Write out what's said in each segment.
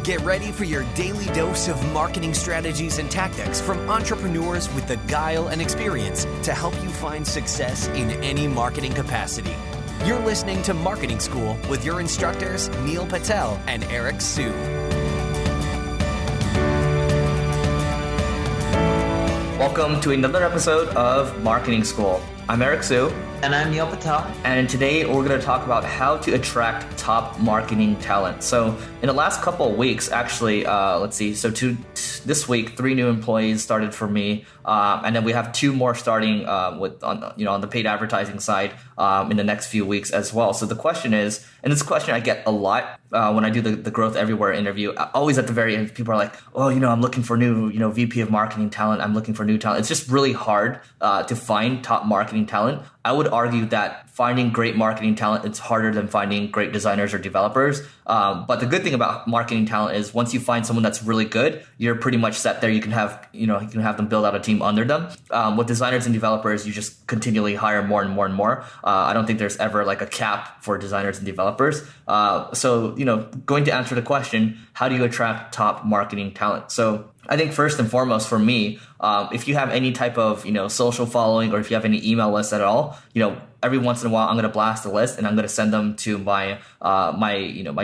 Get ready for your daily dose of marketing strategies and tactics from entrepreneurs with the guile and experience to help you find success in any marketing capacity. You're listening to Marketing School with your instructors, Neil Patel and Eric Su. Welcome to another episode of Marketing School. I'm Eric Su. And I'm Neil Patel. And today we're going to talk about how to attract top marketing talent. So in the last couple of weeks, actually, this week, 3 new employees started for me. And then we have 2 more starting on the paid advertising side in the next few weeks as well. So the question is, and this question I get a lot when I do the Growth Everywhere interview, always at the very end, people are like, I'm looking for new, VP of marketing talent. I'm looking for new talent. It's just really hard to find top marketing talent. I would argue that finding great marketing talent, it's harder than finding great designers or developers. But the good thing about marketing talent is once you find someone that's really good, you're pretty much set there. You can have them build out a team under them. With designers and developers, you just continually hire more and more and more. I don't think there's ever like a cap for designers and developers. So going to answer the question, how do you attract top marketing talent? So I think first and foremost for me, if you have any type of, social following, or if you have any email list at all, every once in a while, I'm going to blast a list and I'm going to send them to my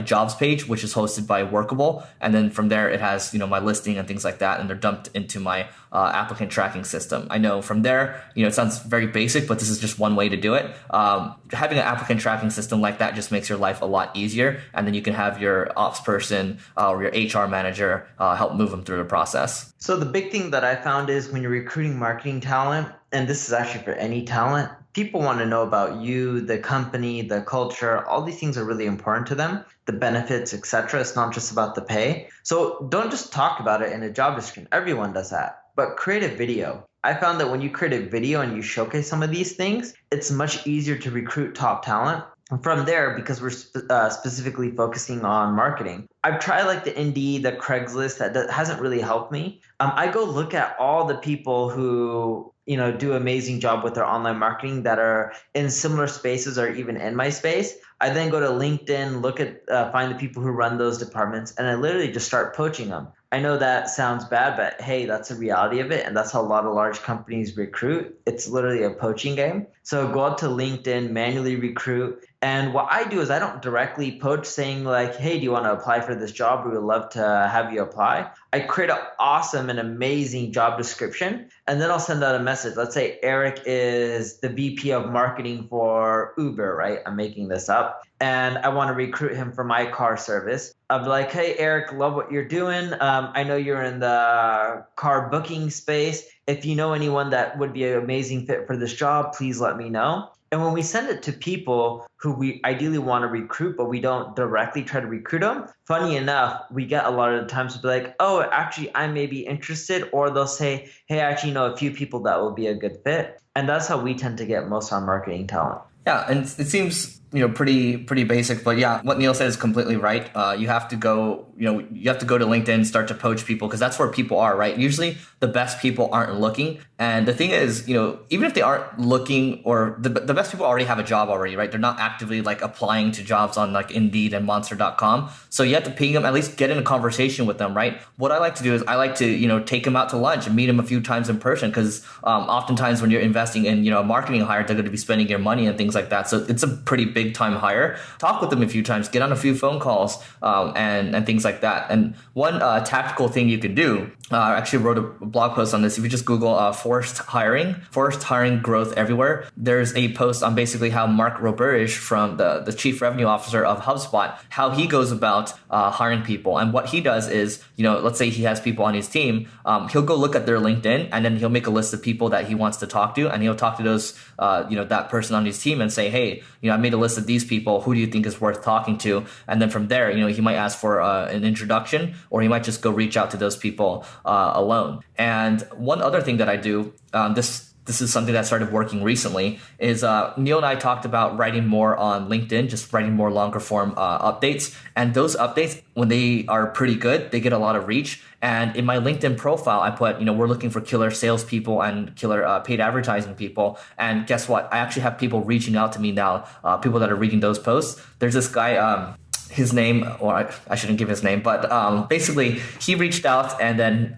jobs page, which is hosted by Workable. And then from there, it has, my listing and things like that. And they're dumped into my applicant tracking system. I know from there, it sounds very basic, but this is just one way to do it. Having an applicant tracking system like that just makes your life a lot easier. And then you can have your ops person or your HR manager help move them through the process. So the big thing that I found is when you're recruiting marketing talent, and this is actually for any talent, people want to know about you, the company, the culture. All these things are really important to them, the benefits, etc. It's not just about the pay. So don't just talk about it in a job description. Everyone does that. But create a video. I found that when you create a video and you showcase some of these things, it's much easier to recruit top talent. And from there, because we're specifically focusing on marketing, I've tried like the Indeed, the Craigslist. That hasn't really helped me. I go look at all the people who do an amazing job with their online marketing that are in similar spaces or even in my space. I then go to LinkedIn, look at find the people who run those departments, and I literally just start poaching them. I know that sounds bad, but hey, that's the reality of it. And that's how a lot of large companies recruit. It's literally a poaching game. So go out to LinkedIn, manually recruit. And what I do is I don't directly poach saying like, hey, do you want to apply for this job? We would love to have you apply. I create an awesome and amazing job description. And then I'll send out a message. Let's say Eric is the VP of marketing for Uber, right? I'm making this up. And I want to recruit him for my car service. I'm like, hey, Eric, love what you're doing. I know you're in the car booking space. If you know anyone that would be an amazing fit for this job, please let me know. And when we send it to people who we ideally want to recruit, but we don't directly try to recruit them, funny enough, we get a lot of the times to be like, oh, actually, I may be interested. Or they'll say, hey, I actually know a few people that will be a good fit. And that's how we tend to get most of our marketing talent. Yeah, and it seems pretty basic, but yeah, what Neil said is completely right. You have to go to LinkedIn and start to poach people because that's where people are, right? Usually the best people aren't looking. And the thing is, even if they aren't looking, or the best people already have a job already, right? They're not actively like applying to jobs on like Indeed and Monster.com. So you have to ping them, at least get in a conversation with them, right? What I like to do is I like to, take them out to lunch and meet them a few times in person because oftentimes when you're investing in, a marketing hire, they're going to be spending your money and things like that. So it's a pretty big time hire. Talk with them a few times, get on a few phone calls and things like that. And one tactical thing you can do, I actually wrote a blog post on this. If you just Google forced hiring growth everywhere, there's a post on basically how Mark Roberge from the chief revenue officer of HubSpot, how he goes about hiring people. And what he does is, let's say he has people on his team, he'll go look at their LinkedIn and then he'll make a list of people that he wants to talk to. And he'll talk to those, that person on his team and say, hey, I made a list of these people. Who do you think is worth talking to? And then from there, he might ask for an introduction, or he might just go reach out to those people alone. And one other thing that I do, this is something that started working recently, is Neil and I talked about writing more on LinkedIn, just writing more longer form updates. And those updates, when they are pretty good, they get a lot of reach. And in my LinkedIn profile, I put, we're looking for killer salespeople and killer paid advertising people. And guess what? I actually have people reaching out to me now, people that are reading those posts. There's this guy, his name, or I shouldn't give his name, but basically he reached out, and then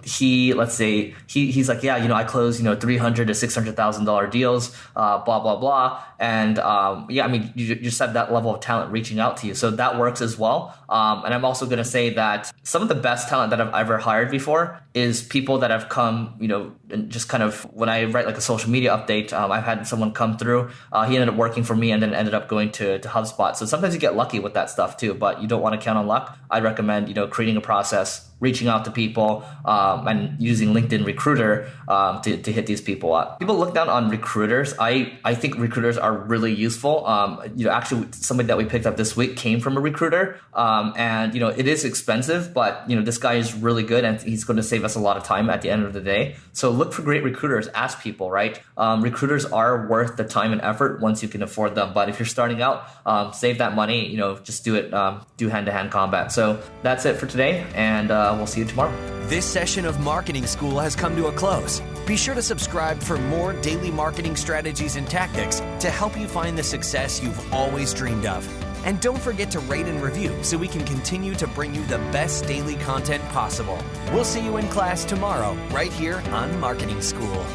he's like, yeah, I close $300,000 to $600,000 deals, blah blah blah, and you just have that level of talent reaching out to you, so that works as well. And I'm also going to say that some of the best talent that I've ever hired before is people that have come, and just kind of when I write like a social media update, I've had someone come through. He ended up working for me and then ended up going to HubSpot. So sometimes you get lucky with that stuff too, but you don't want to count on luck. I'd recommend, creating a process, reaching out to people, and using LinkedIn Recruiter to hit these people up. People look down on recruiters. I think recruiters are really useful. Actually, somebody that we picked up this week came from a recruiter, and it is expensive, but this guy is really good, and he's going to save us a lot of time at the end of the day. So look for great recruiters. Ask people, right? Recruiters are worth the time and effort once you can afford them. But if you're starting out, save that money. Just do it. Do hand-to-hand combat. So that's it for today, and we'll see you tomorrow. This session of Marketing School has come to a close. Be sure to subscribe for more daily marketing strategies and tactics to help you find the success you've always dreamed of. And don't forget to rate and review so we can continue to bring you the best daily content possible. We'll see you in class tomorrow, right here on Marketing School.